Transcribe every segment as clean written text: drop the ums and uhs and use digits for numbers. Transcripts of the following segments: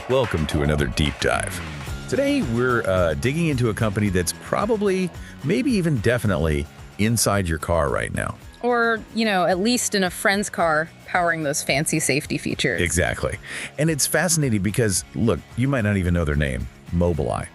Welcome to another deep dive. Today, we're digging into a company that's probably, maybe even definitely, inside your car right now. Or, at least in a friend's car powering those fancy safety features. Exactly. And it's fascinating because, look, you might not even know their name, Mobileye.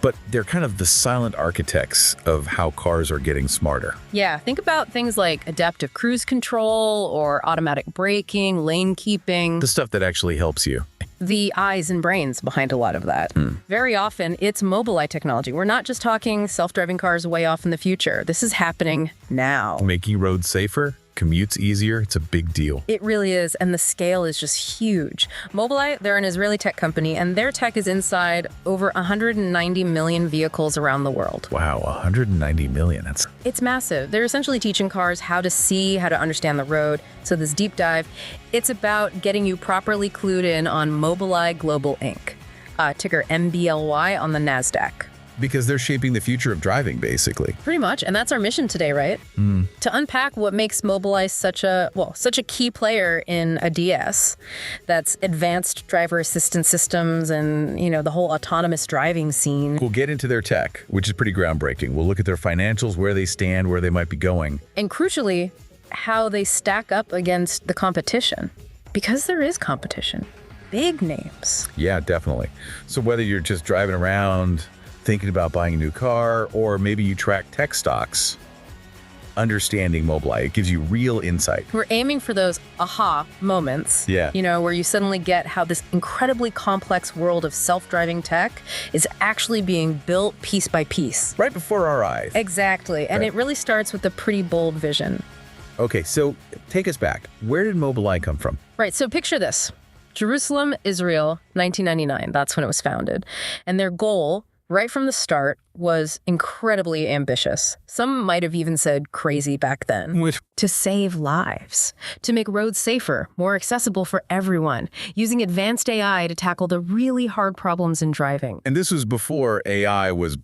But they're kind of the silent architects of how cars are getting smarter. Yeah, think about things like adaptive cruise control or automatic braking, lane keeping. The stuff that actually helps you. The eyes and brains behind a lot of that. Very often, it's Mobileye technology. We're not just talking self-driving cars way off in the future. This is happening now. Making roads safer, commutes easier, it's a big deal. It really is, and the scale is just huge. Mobileye, they're an Israeli tech company, and their tech is inside over 190 million vehicles around the world. Wow, 190 million. It's massive. They're essentially teaching cars how to see, how to understand the road. So this deep dive, it's about getting you properly clued in on Mobileye Global Inc., ticker MBLY on the NASDAQ. Because they're shaping the future of driving, basically. Pretty much, and that's our mission today, right? To unpack what makes Mobileye such a key player in a DS. That's advanced driver assistance systems and, the whole autonomous driving scene. We'll get into their tech, which is pretty groundbreaking. We'll look at their financials, where they stand, where they might be going. And crucially, how they stack up against the competition. Because there is competition. Big names. Yeah, definitely. So whether you're just driving around, thinking about buying a new car, or maybe you track tech stocks, understanding Mobileye, it gives you real insight. We're aiming for those aha moments, where you suddenly get how this incredibly complex world of self-driving tech is actually being built piece by piece. Right before our eyes. Exactly, and It really starts with a pretty bold vision. Okay, so take us back. Where did Mobileye come from? Right, so picture this. Jerusalem, Israel, 1999, that's when it was founded. And their goal, right from the start, was incredibly ambitious. Some might have even said crazy back then. To save lives, to make roads safer, more accessible for everyone, using advanced AI to tackle the really hard problems in driving. And this was before AI was,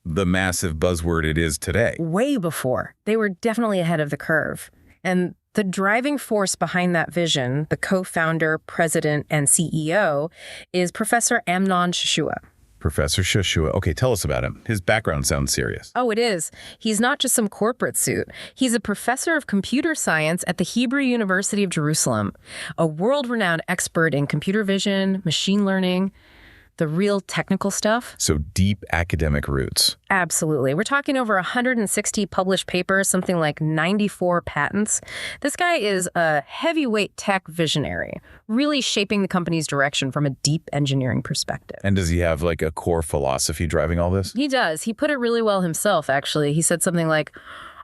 the massive buzzword it is today. Way before. They were definitely ahead of the curve. And the driving force behind that vision, the co-founder, president, and CEO, is Professor Amnon Shashua. Professor Shashua. Okay, tell us about him. His background sounds serious. Oh, it is. He's not just some corporate suit. He's a professor of computer science at the Hebrew University of Jerusalem, a world-renowned expert in computer vision, machine learning, the real technical stuff. So deep academic roots. Absolutely. We're talking over 160 published papers, something like 94 patents. This guy is a heavyweight tech visionary, really shaping the company's direction from a deep engineering perspective. And does he have like a core philosophy driving all this? He does. He put it really well himself, actually. He said something like,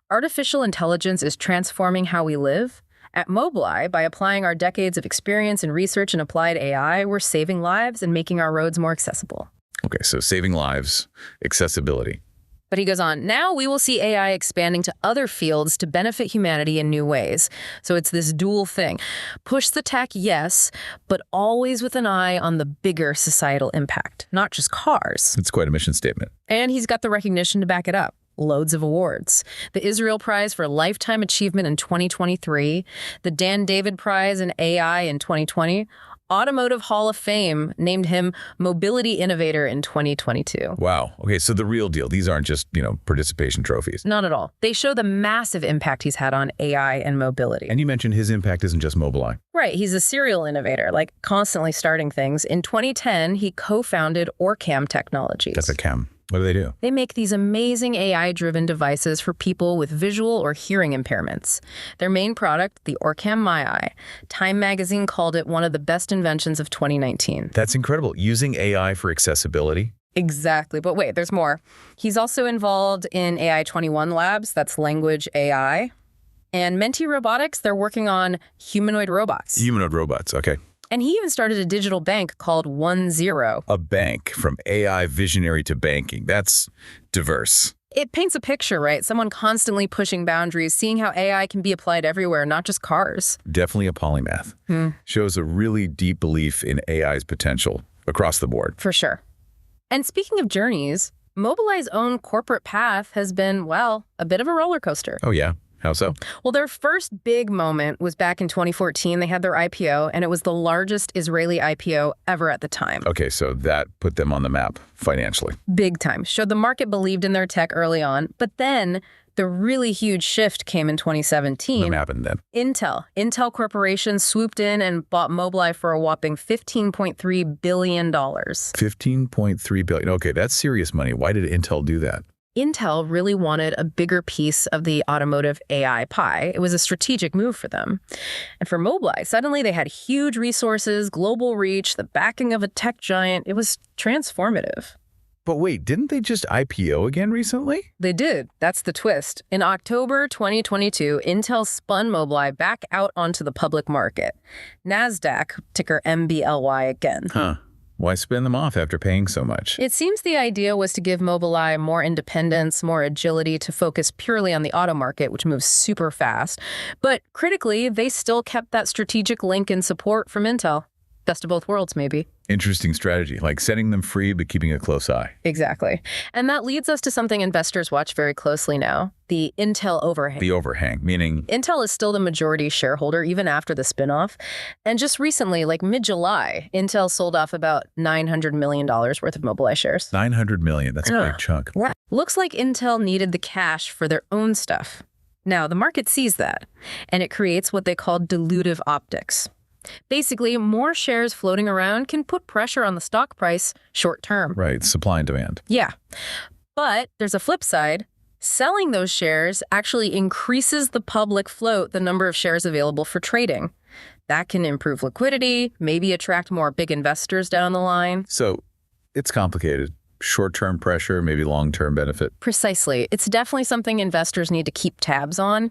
artificial intelligence is transforming how we live. At Mobileye, by applying our decades of experience in research and applied AI, we're saving lives and making our roads more accessible. Okay, so saving lives, accessibility. But he goes on, now we will see AI expanding to other fields to benefit humanity in new ways. So it's this dual thing. Push the tech, yes, but always with an eye on the bigger societal impact, not just cars. It's quite a mission statement. And he's got the recognition to back it up. Loads of awards. The Israel Prize for Lifetime Achievement in 2023, the Dan David Prize in AI in 2020, Automotive Hall of Fame named him Mobility Innovator in 2022. Wow. Okay, so the real deal. These aren't just, participation trophies. Not at all. They show the massive impact he's had on AI and mobility. And you mentioned his impact isn't just Mobileye. Right. He's a serial innovator, like constantly starting things. In 2010, he co-founded Orcam Technologies. That's a cam. What do they do? They make these amazing AI-driven devices for people with visual or hearing impairments. Their main product, the Orcam MyEye, Time magazine called it one of the best inventions of 2019. That's incredible. Using AI for accessibility? Exactly. But wait, there's more. He's also involved in AI 21 Labs, that's language AI. And Menti Robotics, they're working on humanoid robots. Humanoid robots, okay. And he even started a digital bank called 10. A bank, from AI visionary to banking. That's diverse. It paints a picture, right? Someone constantly pushing boundaries, seeing how AI can be applied everywhere, not just cars. Definitely a polymath. Shows a really deep belief in AI's potential across the board. For sure. And speaking of journeys, Mobileye's own corporate path has been, well, a bit of a roller coaster. Oh, yeah. How so? Well, their first big moment was back in 2014. They had their IPO, and it was the largest Israeli IPO ever at the time. Okay, so that put them on the map financially. Big time. Showed the market believed in their tech early on. But then the really huge shift came in 2017. What happened then? Intel Corporation swooped in and bought Mobileye for a whopping $15.3 billion. $15.3 billion. Okay, that's serious money. Why did Intel do that? Intel really wanted a bigger piece of the automotive AI pie. It was a strategic move for them. And for Mobileye, suddenly they had huge resources, global reach, the backing of a tech giant. It was transformative. But wait, didn't they just IPO again recently? They did. That's the twist. In October 2022, Intel spun Mobileye back out onto the public market. NASDAQ, ticker MBLY again. Huh. Why spin them off after paying so much? It seems the idea was to give Mobileye more independence, more agility to focus purely on the auto market, which moves super fast. But critically, they still kept that strategic link and support from Intel. Best of both worlds, maybe. Interesting strategy, like setting them free but keeping a close eye. Exactly. And that leads us to something investors watch very closely now, the Intel overhang. The overhang, meaning? Intel is still the majority shareholder even after the spinoff. And just recently, like mid-July, Intel sold off about $900 million worth of Mobileye shares. $900 million, that's a big chunk. Yeah. Looks like Intel needed the cash for their own stuff. Now, the market sees that, and it creates what they call dilutive optics. Basically, more shares floating around can put pressure on the stock price short term. Right, supply and demand. Yeah. But there's a flip side. Selling those shares actually increases the public float, the number of shares available for trading. That can improve liquidity, maybe attract more big investors down the line. So it's complicated. Short-term pressure, maybe long-term benefit. Precisely. It's definitely something investors need to keep tabs on.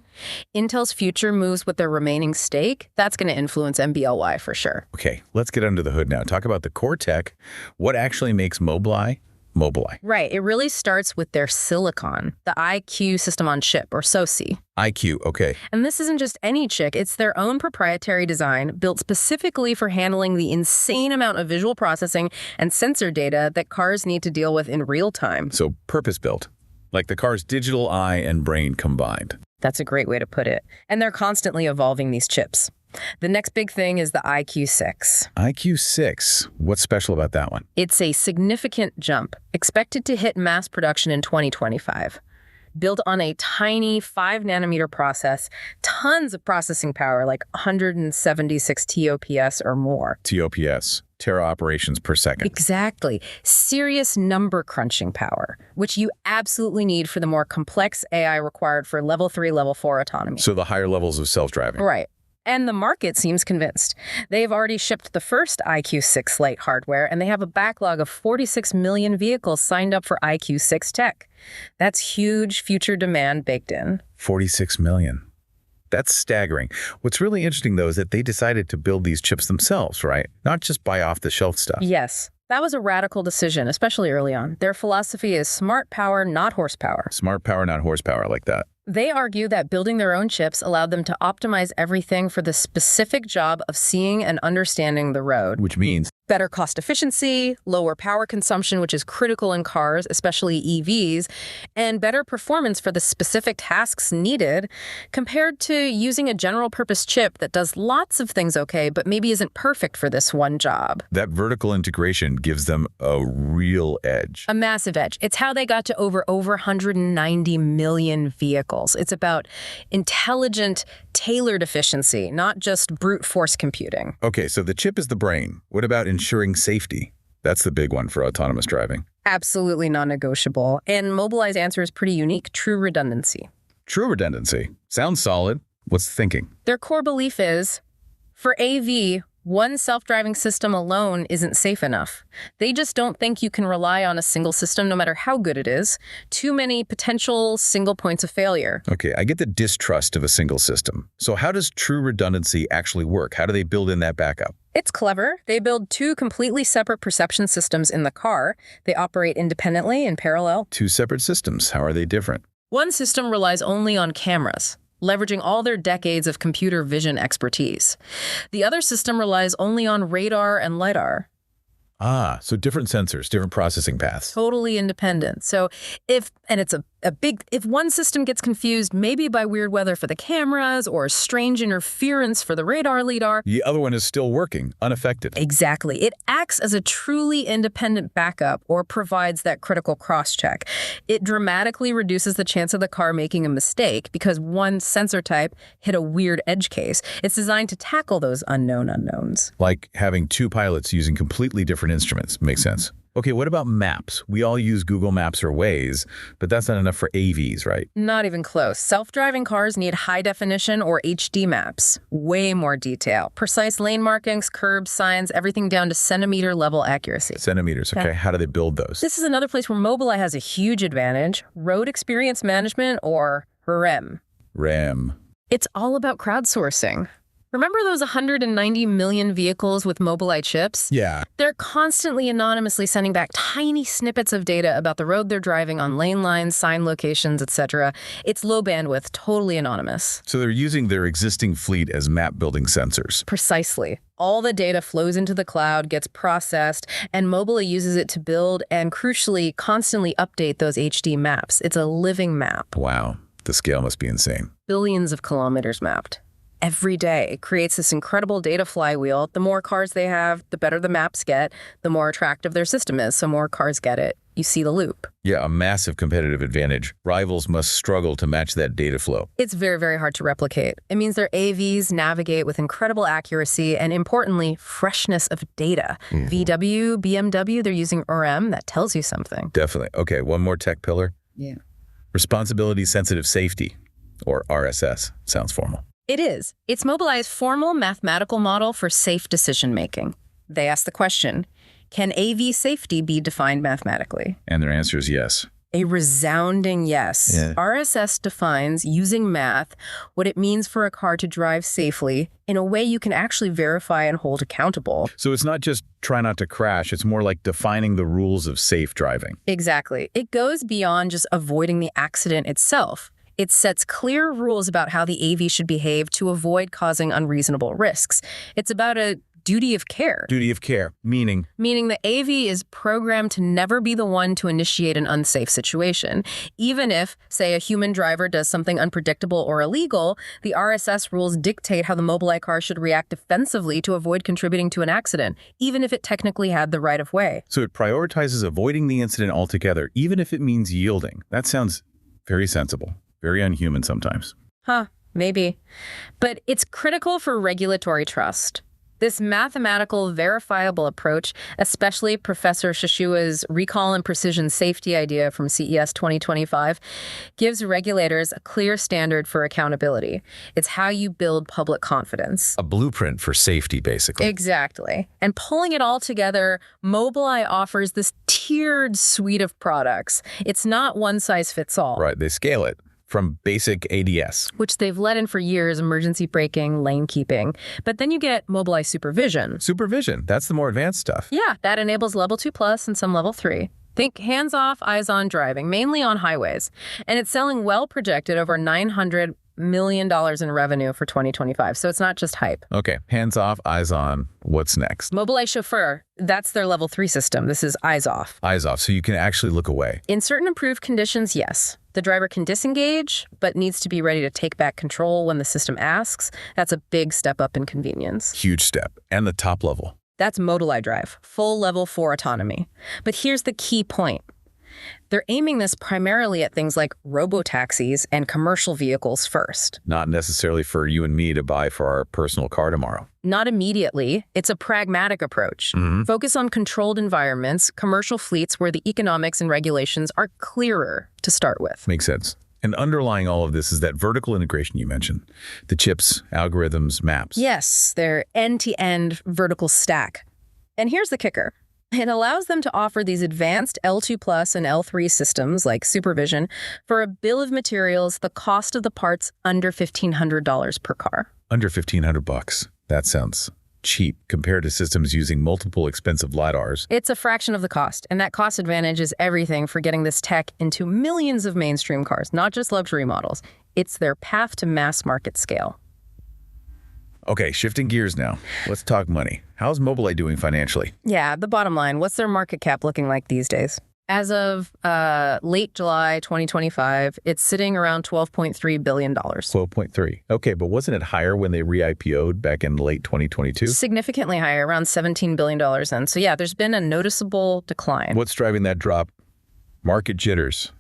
Intel's future moves with their remaining stake, that's going to influence MBLY for sure. Okay, let's get under the hood now. Talk about the core tech. What actually makes Mobileye Mobileye? Right. It really starts with their silicon, the EyeQ system on chip, or SoC. EyeQ, okay. And this isn't just any chip. It's their own proprietary design built specifically for handling the insane amount of visual processing and sensor data that cars need to deal with in real time. So purpose-built, like the car's digital eye and brain combined. That's a great way to put it. And they're constantly evolving these chips. The next big thing is the EyeQ6. EyeQ6, what's special about that one? It's a significant jump, expected to hit mass production in 2025. Built on a tiny 5-nanometer process, tons of processing power, like 176 TOPS or more. TOPS, tera operations per second. Exactly. Serious number crunching power, which you absolutely need for the more complex AI required for level 3, level 4 autonomy. So the higher levels of self-driving. Right. And the market seems convinced. They've already shipped the first EyeQ6 Lite hardware, and they have a backlog of 46 million vehicles signed up for EyeQ6 tech. That's huge future demand baked in. 46 million. That's staggering. What's really interesting, though, is that they decided to build these chips themselves, right? Not just buy off-the-shelf stuff. Yes. That was a radical decision, especially early on. Their philosophy is smart power, not horsepower. Smart power, not horsepower, like that. They argue that building their own chips allowed them to optimize everything for the specific job of seeing and understanding the road. Which means better cost efficiency, lower power consumption, which is critical in cars, especially EVs, and better performance for the specific tasks needed compared to using a general-purpose chip that does lots of things okay, but maybe isn't perfect for this one job. That vertical integration gives them a real edge. A massive edge. It's how they got to over 190 million vehicles. It's about intelligent, tailored efficiency, not just brute force computing. Okay, so the chip is the brain. What about ensuring safety? That's the big one for autonomous driving. Absolutely non-negotiable. And Mobileye's answer is pretty unique: true redundancy. True redundancy. Sounds solid. What's the thinking? Their core belief is, for AV, one self-driving system alone isn't safe enough. They just don't think you can rely on a single system no matter how good it is. Too many potential single points of failure. Okay, I get the distrust of a single system. So how does true redundancy actually work? How do they build in that backup? It's clever. They build two completely separate perception systems in the car. They operate independently in parallel. Two separate systems. How are they different? One system relies only on cameras, leveraging all their decades of computer vision expertise. The other system relies only on radar and LiDAR. Ah, so different sensors, different processing paths. Totally independent. So and it's a If one system gets confused, maybe by weird weather for the cameras or strange interference for the radar lidar, the other one is still working, unaffected. Exactly. It acts as a truly independent backup or provides that critical cross-check. It dramatically reduces the chance of the car making a mistake because one sensor type hit a weird edge case. It's designed to tackle those unknown unknowns. Like having two pilots using completely different instruments. Makes sense. Okay, what about maps? We all use Google Maps or Waze, but that's not enough for AVs, right? Not even close. Self-driving cars need high-definition or HD maps. Way more detail. Precise lane markings, curbs, signs, everything down to centimeter-level accuracy. Centimeters, okay. How do they build those? This is another place where Mobileye has a huge advantage. Road Experience Management, or REM. REM. It's all about crowdsourcing. Remember those 190 million vehicles with Mobileye chips? Yeah. They're constantly anonymously sending back tiny snippets of data about the road they're driving on lane lines, sign locations, etc. It's low bandwidth, totally anonymous. So they're using their existing fleet as map-building sensors. Precisely. All the data flows into the cloud, gets processed, and Mobileye uses it to build and, crucially, constantly update those HD maps. It's a living map. Wow. The scale must be insane. Billions of kilometers mapped. Every day. It creates this incredible data flywheel. The more cars they have, the better the maps get, the more attractive their system is, so more cars get it. You see the loop. Yeah, a massive competitive advantage. Rivals must struggle to match that data flow. It's very, very hard to replicate. It means their AVs navigate with incredible accuracy and, importantly, freshness of data. VW, BMW, they're using REM. That tells you something. Definitely. Okay, one more tech pillar. Yeah. Responsibility-sensitive safety, or RSS. Sounds formal. It is. It's Mobileye's formal mathematical model for safe decision-making. They ask the question, can AV safety be defined mathematically? And their answer is yes. A resounding yes. Yeah. RSS defines, using math, what it means for a car to drive safely in a way you can actually verify and hold accountable. So it's not just try not to crash, it's more like defining the rules of safe driving. Exactly. It goes beyond just avoiding the accident itself. It sets clear rules about how the AV should behave to avoid causing unreasonable risks. It's about a duty of care. Duty of care, meaning? Meaning the AV is programmed to never be the one to initiate an unsafe situation. Even if, say, a human driver does something unpredictable or illegal, the RSS rules dictate how the Mobileye car should react defensively to avoid contributing to an accident, even if it technically had the right of way. So it prioritizes avoiding the incident altogether, even if it means yielding. That sounds very sensible. Very unhuman sometimes. Huh, maybe. But it's critical for regulatory trust. This mathematical, verifiable approach, especially Professor Shashua's recall and precision safety idea from CES 2025, gives regulators a clear standard for accountability. It's how you build public confidence. A blueprint for safety, basically. Exactly. And pulling it all together, Mobileye offers this tiered suite of products. It's not one size fits all. Right, they scale it. From basic ADS, which they've let in for years, emergency braking, lane keeping. But then you get Mobileye Supervision. Supervision, that's the more advanced stuff. Yeah, that enables level 2+ and some level 3. Think hands-off, eyes-on driving, mainly on highways. And it's selling well projected over $900 million in revenue for 2025. So it's not just hype. Okay, hands off, eyes on. What's next? Mobileye Chauffeur, that's their level 3 system. This is eyes off. Eyes off, so you can actually look away. In certain improved conditions, yes. The driver can disengage, but needs to be ready to take back control when the system asks. That's a big step up in convenience. Huge step. And the top level. That's Mobileye Drive, full level 4 autonomy. But here's the key point. They're aiming this primarily at things like robotaxis and commercial vehicles first. Not necessarily for you and me to buy for our personal car tomorrow. Not immediately. It's a pragmatic approach. Focus on controlled environments, commercial fleets where the economics and regulations are clearer to start with. Makes sense. And underlying all of this is that vertical integration you mentioned. The chips, algorithms, maps. Yes, their end-to-end vertical stack. And here's the kicker. It allows them to offer these advanced L2+ and L3 systems like Supervision for a bill of materials, the cost of the parts under $1,500 per car. Under $1,500. That sounds cheap compared to systems using multiple expensive LiDARs. It's a fraction of the cost, and that cost advantage is everything for getting this tech into millions of mainstream cars, not just luxury models. It's their path to mass market scale. Okay, shifting gears now. Let's talk money. How's Mobileye doing financially? Yeah, the bottom line, what's their market cap looking like these days? As of late July 2025, it's sitting around $12.3 billion. 12.3. Okay, but wasn't it higher when they re-IPO'd back in late 2022? Significantly higher, around $17 billion then. So yeah, there's been a noticeable decline. What's driving that drop? Market jitters.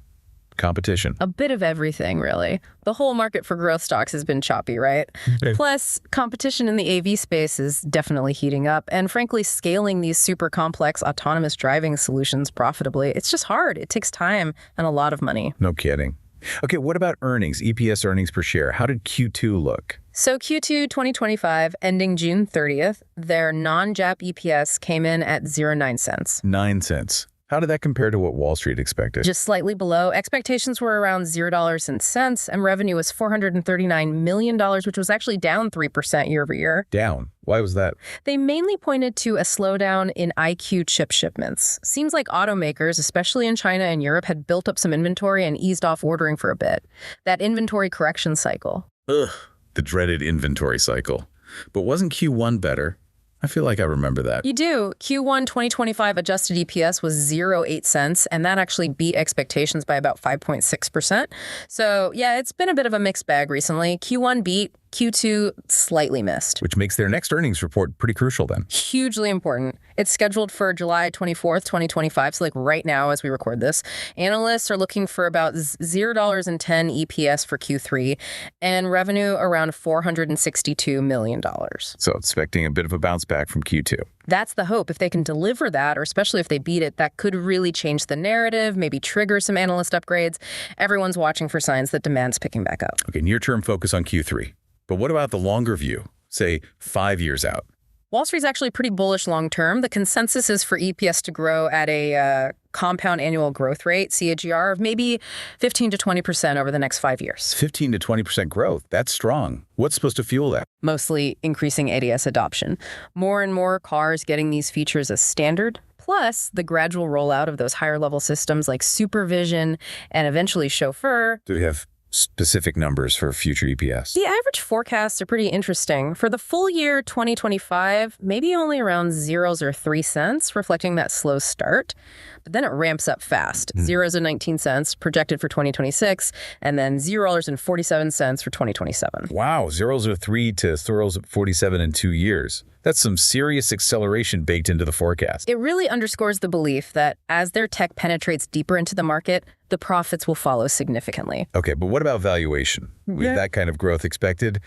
Competition. A bit of everything, really. The whole market for growth stocks has been choppy, right? Okay. Plus, competition in the AV space is definitely heating up. And frankly, scaling these super complex autonomous driving solutions profitably, it's just hard. It takes time and a lot of money. No kidding. Okay, what about earnings, EPS earnings per share? How did Q2 look? So Q2 2025, ending June 30th, their non-GAAP EPS came in at 0.9 cents. 9 cents. How did that compare to what Wall Street expected? Just slightly below. Expectations were around $0.00, and revenue was $439 million, which was actually down 3% year over year. Down. Why was that? They mainly pointed to a slowdown in EyeQ chip shipments. Seems like automakers, especially in China and Europe, had built up some inventory and eased off ordering for a bit. That inventory correction cycle. Ugh, the dreaded inventory cycle. But wasn't Q1 better? I feel like I remember that. You do. Q1 2025 adjusted EPS was 0.08 cents, and that actually beat expectations by about 5.6%. So yeah, it's been a bit of a mixed bag recently. Q1 beat, Q2 slightly missed. Which makes their next earnings report pretty crucial then. Hugely important. It's scheduled for July 24th, 2025, so like right now as we record this. Analysts are looking for about $0.10 EPS for Q3 and revenue around $462 million. So expecting a bit of a bounce back from Q2. That's the hope. If they can deliver that, or especially if they beat it, that could really change the narrative, maybe trigger some analyst upgrades. Everyone's watching for signs that demand's picking back up. Okay, near-term focus on Q3. But what about the longer view, say 5 years out? Wall Street's actually pretty bullish long term. The consensus is for EPS to grow at a compound annual growth rate, CAGR, of maybe 15 to 20% over the next 5 years. 15 to 20% growth. That's strong. What's supposed to fuel that? Mostly increasing ADS adoption. More and more cars getting these features as standard. Plus, the gradual rollout of those higher level systems like supervision and eventually chauffeur. Do we have specific numbers for future EPS? The average forecasts are pretty interesting. For the full year 2025, maybe only around zeros or 3 cents, reflecting that slow start. But then it ramps up fast. Zeros and 19 cents projected for 2026, and then $0.47 for 2027. Wow, zeros are 3 to zeros at 47 in 2 years. That's some serious acceleration baked into the forecast. It really underscores the belief that as their tech penetrates deeper into the market, the profits will follow significantly. Okay, but what about valuation? With that kind of growth expected,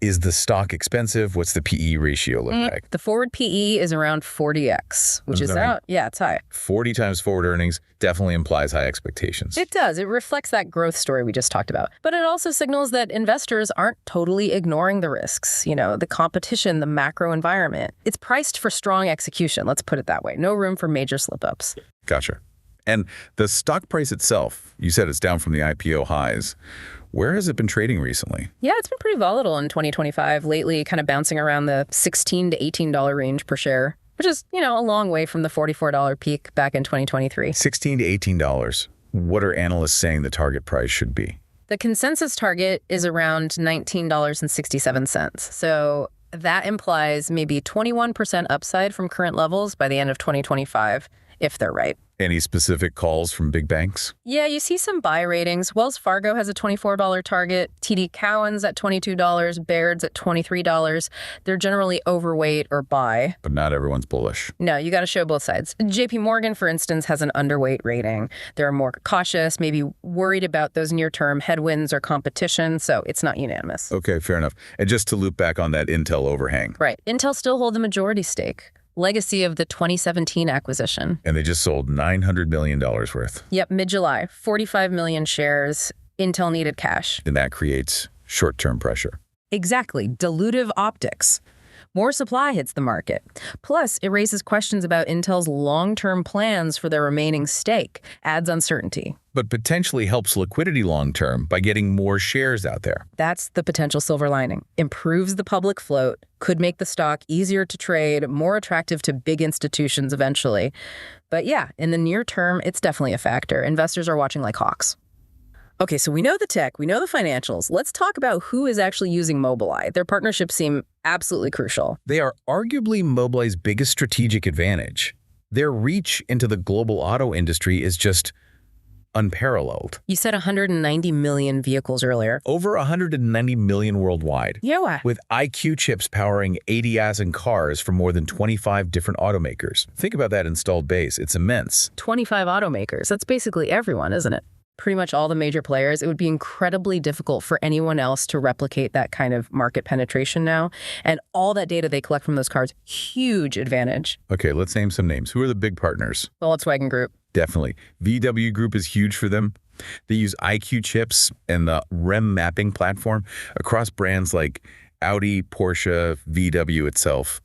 is the stock expensive? What's the PE ratio look like? The forward PE is around 40x, which is out. Yeah, it's high. 40 times forward earnings definitely implies high expectations. It does. It reflects that growth story we just talked about. But it also signals that investors aren't totally ignoring the risks, the competition, the macro environment. It's priced for strong execution, let's put it that way. No room for major slip-ups. Gotcha. And the stock price itself, you said it's down from the IPO highs. Where has it been trading recently? Yeah, it's been pretty volatile in 2025. Lately, kind of bouncing around the $16 to $18 range per share, which is, a long way from the $44 peak back in 2023. $16 to $18. What are analysts saying the target price should be? The consensus target is around $19.67. So that implies maybe 21% upside from current levels by the end of 2025, if they're right. Any specific calls from big banks? Yeah, you see some buy ratings. Wells Fargo has a $24 target, TD Cowen's at $22, Baird's at $23. They're generally overweight or buy. But not everyone's bullish. No, you got to show both sides. JP Morgan, for instance, has an underweight rating. They're more cautious, maybe worried about those near-term headwinds or competition, so it's not unanimous. Okay, fair enough. And just to loop back on that Intel overhang. Right. Intel still hold the majority stake. Legacy of the 2017 acquisition. And they just sold $900 million worth. Yep, mid-July, 45 million shares. Intel needed cash. And that creates short-term pressure. Exactly. Dilutive optics. More supply hits the market. Plus, it raises questions about Intel's long-term plans for their remaining stake, adds uncertainty. But potentially helps liquidity long-term by getting more shares out there. That's the potential silver lining. Improves the public float, could make the stock easier to trade, more attractive to big institutions eventually. But yeah, in the near term, it's definitely a factor. Investors are watching like hawks. Okay, so we know the tech, we know the financials. Let's talk about who is actually using Mobileye. Their partnerships seem absolutely crucial. They are arguably Mobileye's biggest strategic advantage. Their reach into the global auto industry is just unparalleled. You said 190 million vehicles earlier. Over 190 million worldwide. Yeah. With EyeQ chips powering ADAS and cars from more than 25 different automakers. Think about that installed base. It's immense. 25 automakers. That's basically everyone, isn't it? Pretty much all the major players. It would be incredibly difficult for anyone else to replicate that kind of market penetration now. And all that data they collect from those cars, huge advantage. Okay, let's name some names. Who are the big partners? Volkswagen Group. Definitely. VW Group is huge for them. They use EyeQ chips and the REM mapping platform across brands like Audi, Porsche, VW itself.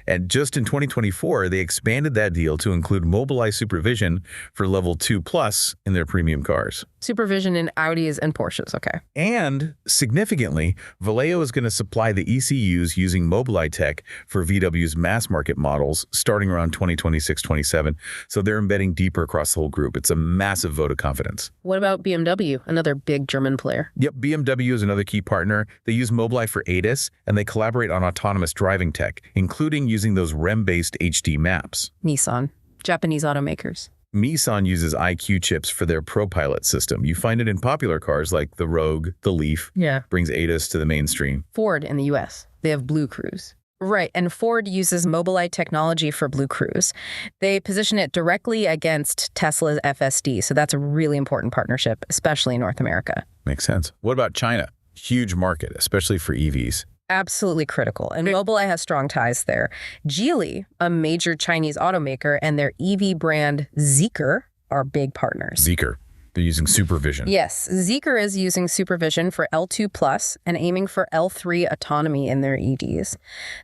And just in 2024, they expanded that deal to include Mobileye supervision for level 2+ in their premium cars. Supervision in Audis and Porsches, okay. And significantly, Valeo is going to supply the ECUs using Mobileye tech for VW's mass market models starting around 2026-27. So they're embedding deeper across the whole group. It's a massive vote of confidence. What about BMW, another big German player? Yep, BMW is another key partner. They use Mobileye for ADAS, and they collaborate on autonomous driving tech, including using those REM-based HD maps. Nissan, Japanese automakers. Nissan uses EyeQ chips for their ProPilot system. You find it in popular cars like the Rogue, the Leaf. Yeah. Brings ADAS to the mainstream. Ford in the US. They have Blue Cruise. Right, and Ford uses Mobileye technology for Blue Cruise. They position it directly against Tesla's FSD, so that's a really important partnership, especially in North America. Makes sense. What about China? Huge market, especially for EVs. Absolutely critical, and Mobileye has strong ties there. Geely, a major Chinese automaker, and their EV brand Zeekr are big partners. Zeekr. They're using supervision. Yes, Zeekr is using supervision for L2+ and aiming for L3 autonomy in their EDs.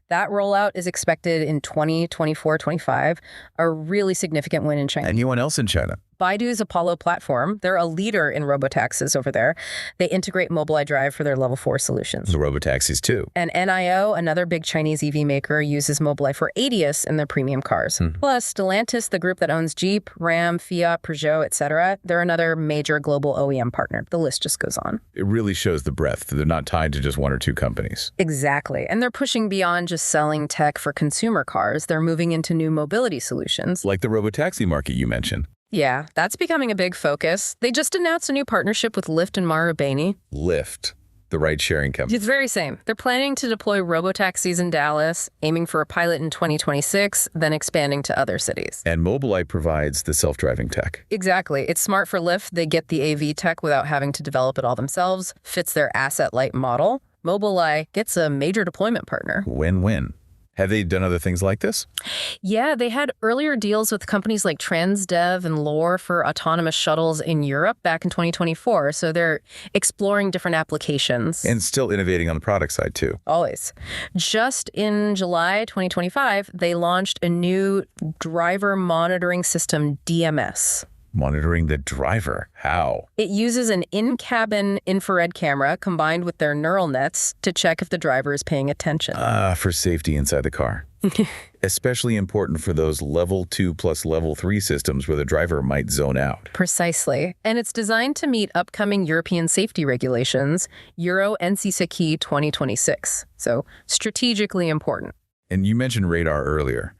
That rollout is expected in 2024-25, a really significant win in China. Anyone else in China? Baidu's Apollo platform, they're a leader in robotaxis over there. They integrate Mobileye Drive for their level 4 solutions. The robotaxis too. And NIO, another big Chinese EV maker, uses Mobileye for ADAS in their premium cars. Plus, Stellantis, the group that owns Jeep, Ram, Fiat, Peugeot, etc., they're another major global OEM partner. The list just goes on. It really shows the breadth. They're not tied to just one or two companies. Exactly. And they're pushing beyond just selling tech for consumer cars. They're moving into new mobility solutions. Like the robotaxi market you mentioned. Yeah, that's becoming a big focus. They just announced a new partnership with Lyft and Marubeni. Lyft, the ride-sharing company. It's very same. They're planning to deploy robotaxis in Dallas, aiming for a pilot in 2026, then expanding to other cities. And Mobileye provides the self-driving tech. Exactly. It's smart for Lyft. They get the AV tech without having to develop it all themselves. Fits their asset-light model. Mobileye gets a major deployment partner. Win-win. Have they done other things like this? Yeah, they had earlier deals with companies like Transdev and Lore for autonomous shuttles in Europe back in 2024. So they're exploring different applications. And still innovating on the product side, too. Always. Just in July 2025, they launched a new driver monitoring system, DMS. Monitoring the driver. How? It uses an in-cabin infrared camera combined with their neural nets to check if the driver is paying attention. For safety inside the car. Especially important for those level 2+ level 3 systems where the driver might zone out. Precisely. And it's designed to meet upcoming European safety regulations, Euro NCSACI 2026. So strategically important. And you mentioned radar earlier,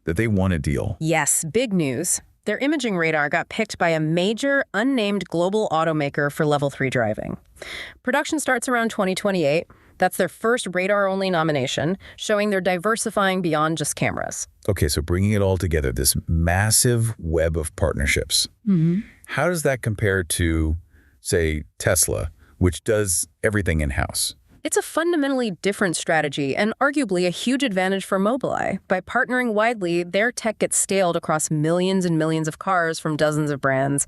that they won a deal. Yes, big news. Their imaging radar got picked by a major, unnamed global automaker for level 3 driving. Production starts around 2028. That's their first radar-only nomination, showing they're diversifying beyond just cameras. Okay, so bringing it all together, this massive web of partnerships. How does that compare to, say, Tesla, which does everything in-house? It's a fundamentally different strategy and arguably a huge advantage for Mobileye. By partnering widely, their tech gets scaled across millions and millions of cars from dozens of brands.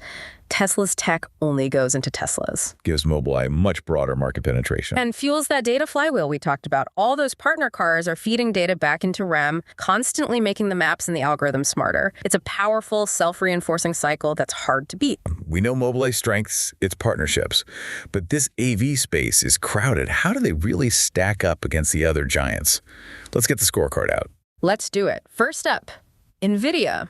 Tesla's tech only goes into Teslas. Gives Mobileye much broader market penetration. And fuels that data flywheel we talked about. All those partner cars are feeding data back into REM, constantly making the maps and the algorithms smarter. It's a powerful, self-reinforcing cycle that's hard to beat. We know Mobileye's strengths, its partnerships, but this AV space is crowded. How do they really stack up against the other giants? Let's get the scorecard out. Let's do it. First up, Nvidia.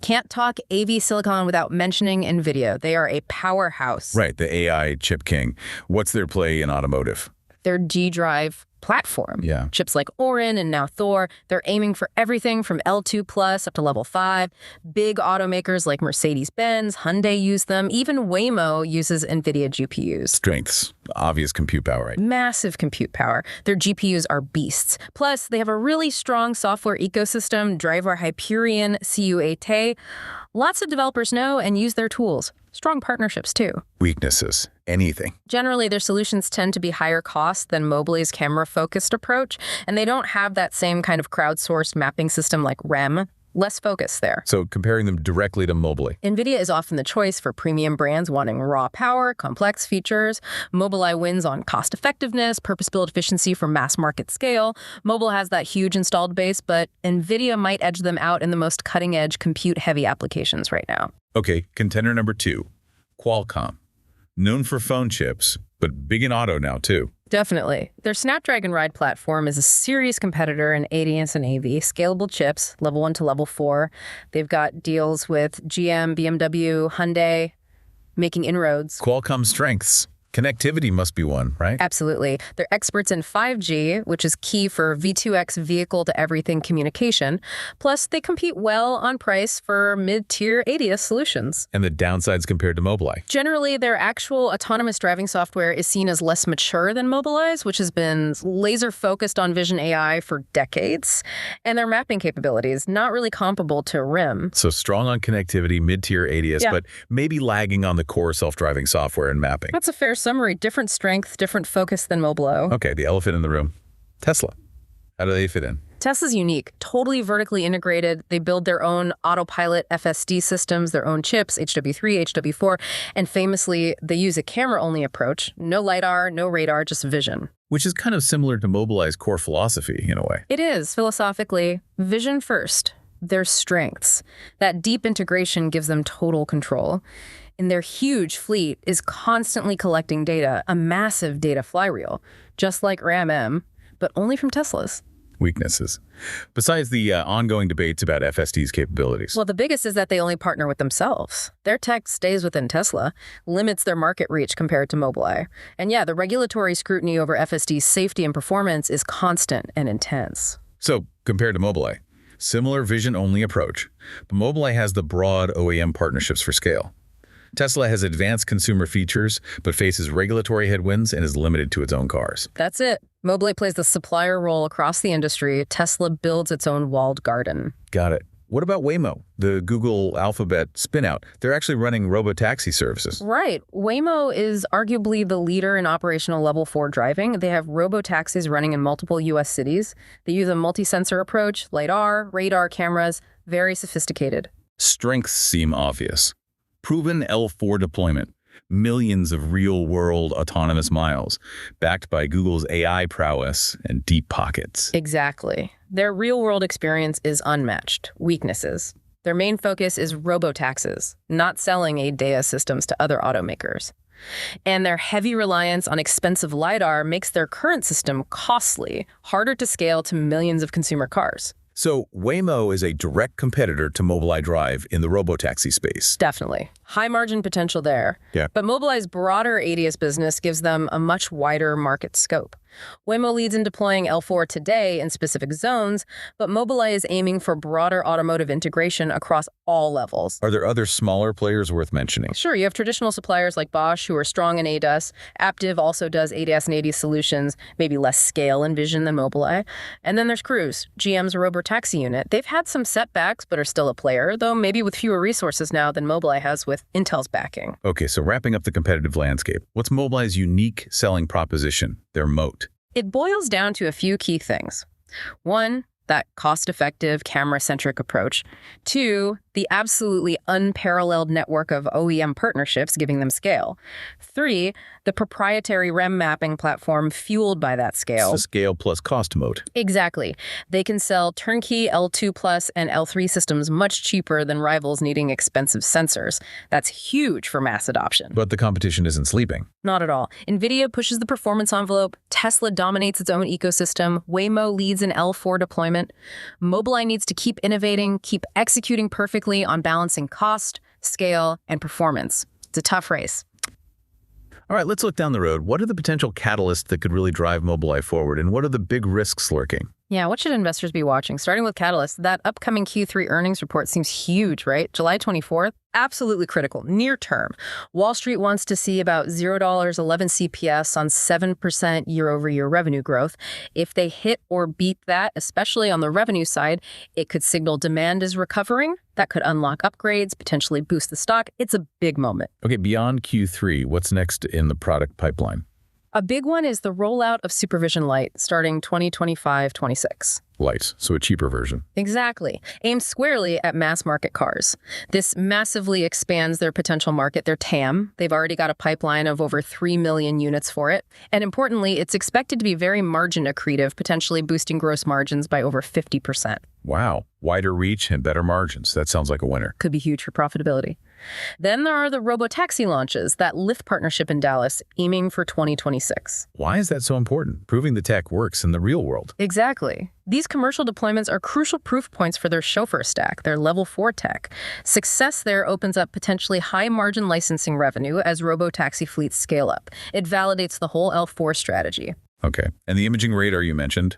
Can't talk AV silicon without mentioning Nvidia. They are a powerhouse. Right, the AI chip king. What's their play in automotive? Their G drive platform. Yeah. Chips like Orin and now Thor, they're aiming for everything from L2 plus up to level 5. Big automakers like Mercedes-Benz, Hyundai use them. Even Waymo uses Nvidia GPUs. Strengths, obvious compute power, right? Massive compute power. Their GPUs are beasts. Plus, they have a really strong software ecosystem, driver Hyperion, CUAT. Lots of developers know and use their tools. Strong partnerships, too. Weaknesses, anything. Generally, their solutions tend to be higher cost than Mobileye's camera-focused approach, and they don't have that same kind of crowdsourced mapping system like REM. Less focus there. So comparing them directly to Mobileye. Nvidia is often the choice for premium brands wanting raw power, complex features. Mobileye wins on cost effectiveness, purpose-built efficiency for mass market scale. Mobile has that huge installed base, but Nvidia might edge them out in the most cutting-edge compute-heavy applications right now. Okay, contender number 2, Qualcomm. Known for phone chips, but big in auto now too. Definitely. Their Snapdragon Ride platform is a serious competitor in ADAS and AV, scalable chips, level 1 to level 4. They've got deals with GM, BMW, Hyundai, making inroads. Qualcomm strengths. Connectivity must be one, right? Absolutely. They're experts in 5G, which is key for V2X vehicle-to-everything communication. Plus, they compete well on price for mid-tier ADAS solutions. And the downsides compared to Mobileye. Generally, their actual autonomous driving software is seen as less mature than Mobileye's, which has been laser-focused on vision AI for decades. And their mapping capabilities, not really comparable to RIM. So strong on connectivity, mid-tier ADAS, but maybe lagging on the core self-driving software and mapping. That's a fair summary. Different strength, different focus than Mobileye. Okay, the elephant in the room. Tesla. How do they fit in? Tesla's unique, totally vertically integrated. They build their own autopilot FSD systems, their own chips, HW3, HW4, and famously, they use a camera-only approach. No LiDAR, no radar, just vision. Which is kind of similar to Mobileye's core philosophy, in a way. It is, philosophically. Vision first. Their strengths. That deep integration gives them total control. And their huge fleet is constantly collecting data, a massive data flywheel, just like RAM-M, but only from Teslas. Weaknesses. Besides the ongoing debates about FSD's capabilities. Well, the biggest is that they only partner with themselves. Their tech stays within Tesla, limits their market reach compared to Mobileye. And yeah, the regulatory scrutiny over FSD's safety and performance is constant and intense. So, compared to Mobileye, similar vision-only approach, but Mobileye has the broad OEM partnerships for scale. Tesla has advanced consumer features, but faces regulatory headwinds and is limited to its own cars. That's it. Mobileye plays the supplier role across the industry. Tesla builds its own walled garden. Got it. What about Waymo, the Google Alphabet spinout? They're actually running Robotaxi services. Right. Waymo is arguably the leader in operational level 4 driving. They have robotaxis running in multiple U.S. cities. They use a multi-sensor approach, LiDAR, radar cameras, very sophisticated. Strengths seem obvious. Proven L4 deployment, millions of real-world autonomous miles, backed by Google's AI prowess and deep pockets. Exactly. Their real-world experience is unmatched. Weaknesses. Their main focus is robotaxis, not selling ADAS systems to other automakers. And their heavy reliance on expensive LiDAR makes their current system costly, harder to scale to millions of consumer cars. So Waymo is a direct competitor to Mobileye Drive in the robotaxi space. Definitely. High margin potential there. Yeah. But Mobileye's broader ADAS business gives them a much wider market scope. Waymo leads in deploying L4 today in specific zones, but Mobileye is aiming for broader automotive integration across all levels. Are there other smaller players worth mentioning? Sure, you have traditional suppliers like Bosch who are strong in ADAS. Aptiv also does ADAS and AD solutions, maybe less scale and vision than Mobileye. And then there's Cruise, GM's Robotaxi unit. They've had some setbacks, but are still a player, though maybe with fewer resources now than Mobileye has with Intel's backing. Okay, so wrapping up the competitive landscape, what's Mobileye's unique selling proposition, their moat? It boils down to a few key things. 1, that cost-effective, camera-centric approach. 2, the absolutely unparalleled network of OEM partnerships giving them scale. 3, the proprietary REM mapping platform fueled by that scale. It's the scale plus cost moat. Exactly. They can sell turnkey L2 plus and L3 systems much cheaper than rivals needing expensive sensors. That's huge for mass adoption. But the competition isn't sleeping. Not at all. Nvidia pushes the performance envelope. Tesla dominates its own ecosystem. Waymo leads in L4 deployment. Mobileye needs to keep innovating, keep executing perfectly on balancing cost, scale, and performance. It's a tough race. All right, let's look down the road. What are the potential catalysts that could really drive Mobileye forward, and what are the big risks lurking? Yeah, what should investors be watching? Starting with Catalyst, that upcoming Q3 earnings report seems huge, right? July 24th, absolutely critical, near term. Wall Street wants to see about $0.11 CPS on 7% year-over-year revenue growth. If they hit or beat that, especially on the revenue side, it could signal demand is recovering. That could unlock upgrades, potentially boost the stock. It's a big moment. Okay, beyond Q3, what's next in the product pipeline? A big one is the rollout of Supervision Lite starting 2025-26. Light, so a cheaper version. Exactly. Aimed squarely at mass market cars. This massively expands their potential market, their TAM. They've already got a pipeline of over 3 million units for it. And importantly, it's expected to be very margin accretive, potentially boosting gross margins by over 50%. Wow, wider reach and better margins. That sounds like a winner. Could be huge for profitability. Then there are the Robotaxi launches, that Lyft partnership in Dallas, aiming for 2026. Why is that so important? Proving the tech works in the real world. Exactly. These commercial deployments are crucial proof points for their chauffeur stack, their level 4 tech. Success there opens up potentially high-margin licensing revenue as Robotaxi fleets scale up. It validates the whole L4 strategy. Okay, and the imaging radar you mentioned?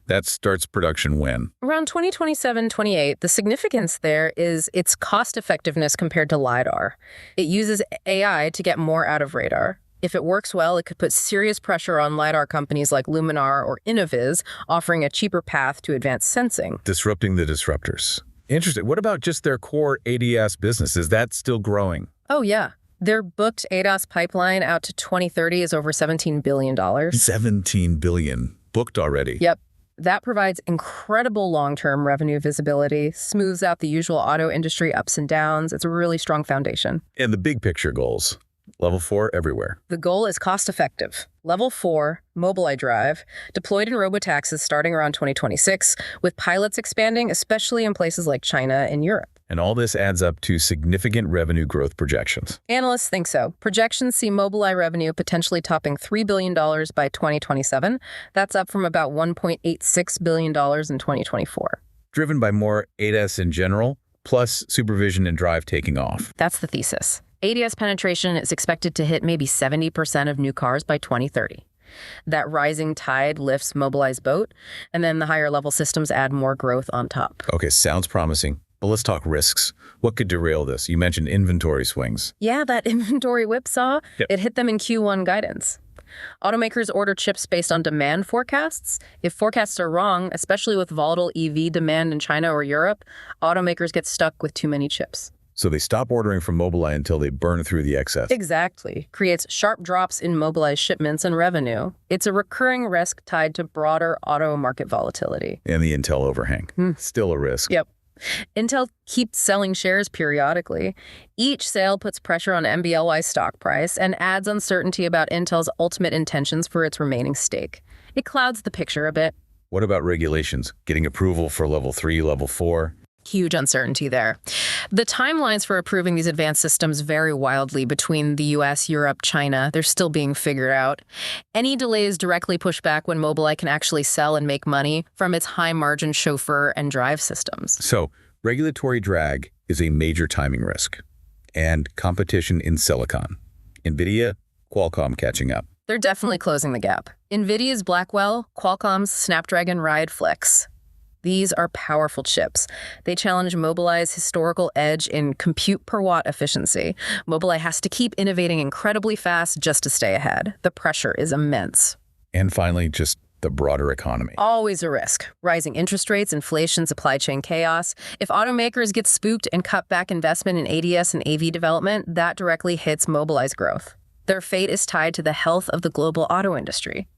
That starts production when? Around 2027-28, the significance there is its cost effectiveness compared to LiDAR. It uses AI to get more out of radar. If it works well, it could put serious pressure on LiDAR companies like Luminar or Innoviz, offering a cheaper path to advanced sensing. Disrupting the disruptors. Interesting. What about just their core ADAS business? Is that still growing? Oh, yeah. Their booked ADAS pipeline out to 2030 is over $17 billion. $17 billion. Booked already. Yep. That provides incredible long-term revenue visibility, smooths out the usual auto industry ups and downs. It's a really strong foundation. And the big picture goals. Level 4 everywhere. The goal is cost-effective. Level 4, Mobileye Drive, deployed in robotaxis starting around 2026, with pilots expanding, especially in places like China and Europe. And all this adds up to significant revenue growth projections. Analysts think so. Projections see Mobileye revenue potentially topping $3 billion by 2027. That's up from about $1.86 billion in 2024. Driven by more ADAS in general, plus supervision and drive taking off. That's the thesis. ADS penetration is expected to hit maybe 70% of new cars by 2030. That rising tide lifts Mobileye's boat, and then the higher level systems add more growth on top. Okay, sounds promising. But let's talk risks. What could derail this? You mentioned inventory swings. Yeah, that inventory whipsaw, Yep. It hit them in Q1 guidance. Automakers order chips based on demand forecasts. If forecasts are wrong, especially with volatile EV demand in China or Europe, automakers get stuck with too many chips. So they stop ordering from Mobileye until they burn through the excess. Exactly. Creates sharp drops in Mobileye's shipments and revenue. It's a recurring risk tied to broader auto market volatility. And the Intel overhang. Still a risk. Yep. Intel keeps selling shares periodically. Each sale puts pressure on MBLY's stock price and adds uncertainty about Intel's ultimate intentions for its remaining stake. It clouds the picture a bit. What about regulations? Getting approval for level 3, level 4? Huge uncertainty there. The timelines for approving these advanced systems vary wildly between the US, Europe, China. They're still being figured out. Any delays directly push back when Mobileye can actually sell and make money from its high-margin chauffeur and drive systems. So, regulatory drag is a major timing risk. And competition in silicon. Nvidia, Qualcomm catching up. They're definitely closing the gap. Nvidia's Blackwell, Qualcomm's Snapdragon Ride Flex. These are powerful chips. They challenge Mobileye's historical edge in compute per watt efficiency. Mobileye has to keep innovating incredibly fast just to stay ahead. The pressure is immense. And finally, just the broader economy. Always a risk. Rising interest rates, inflation, supply chain chaos. If automakers get spooked and cut back investment in ADS and AV development, that directly hits Mobileye's growth. Their fate is tied to the health of the global auto industry.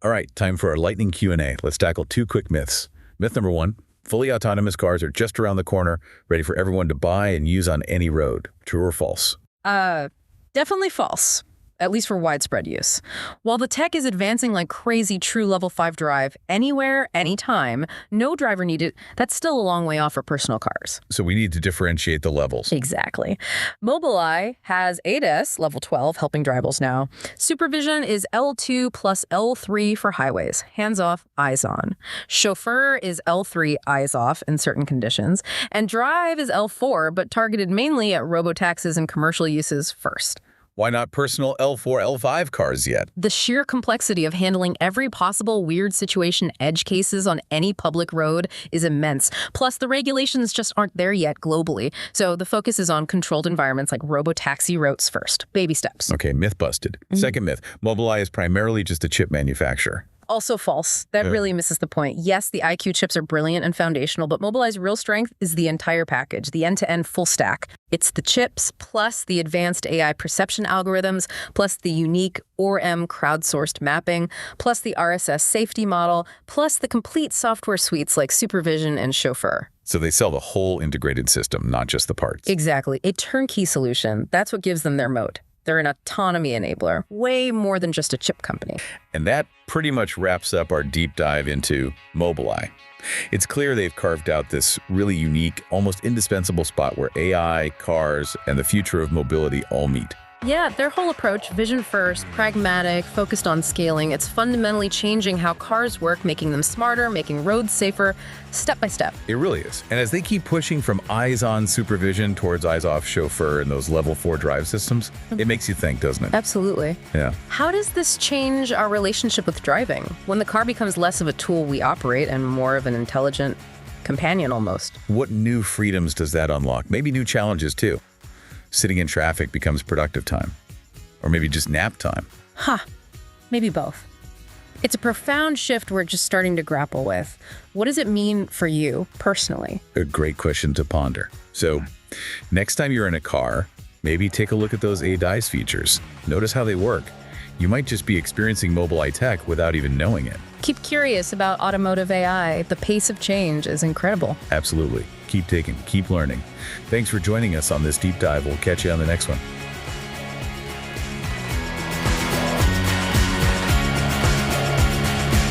All right, time for our lightning Q&A. Let's tackle 2 quick myths. Myth number 1, fully autonomous cars are just around the corner, ready for everyone to buy and use on any road. True or false? Definitely false. At least for widespread use. While the tech is advancing like crazy true level 5 drive, anywhere, anytime, no driver needed, that's still a long way off for personal cars. So we need to differentiate the levels. Exactly. Mobileye has ADAS, level 12, helping drivers now. Supervision is L2 plus L3 for highways, hands off, eyes on. Chauffeur is L3, eyes off in certain conditions. And drive is L4, but targeted mainly at robotaxis and commercial uses first. Why not personal L4, L5 cars yet? The sheer complexity of handling every possible weird situation edge cases on any public road is immense. Plus, the regulations just aren't there yet globally. So the focus is on controlled environments like robotaxi routes first. Baby steps. Okay, myth busted. Second myth, Mobileye is primarily just a chip manufacturer. Also false. That really misses the point. Yes, the EyeQ chips are brilliant and foundational, but Mobileye's real strength is the entire package, the end-to-end full stack. It's the chips, plus the advanced AI perception algorithms, plus the unique ORM crowdsourced mapping, plus the RSS safety model, plus the complete software suites like Supervision and Chauffeur. So they sell the whole integrated system, not just the parts. Exactly. A turnkey solution. That's what gives them their moat. They're an autonomy enabler, way more than just a chip company. And that pretty much wraps up our deep dive into Mobileye. It's clear they've carved out this really unique, almost indispensable spot where AI, cars, and the future of mobility all meet. Yeah, their whole approach, vision first, pragmatic, focused on scaling, it's fundamentally changing how cars work, making them smarter, making roads safer, step by step. It really is. And as they keep pushing from eyes-on supervision towards eyes-off chauffeur and those level 4 drive systems, it makes you think, doesn't it? Absolutely. Yeah. How does this change our relationship with driving? When the car becomes less of a tool we operate and more of an intelligent companion almost. What new freedoms does that unlock? Maybe new challenges, too. Sitting in traffic becomes productive time. Or maybe just nap time. Maybe both. It's a profound shift we're just starting to grapple with. What does it mean for you personally? A great question to ponder. So, next time you're in a car, maybe take a look at those ADAIS features. Notice how they work. You might just be experiencing Mobileye tech without even knowing it. Keep curious about automotive AI. The pace of change is incredible. Absolutely. Keep taking, keep learning. Thanks for joining us on this deep dive. We'll catch you on the next one.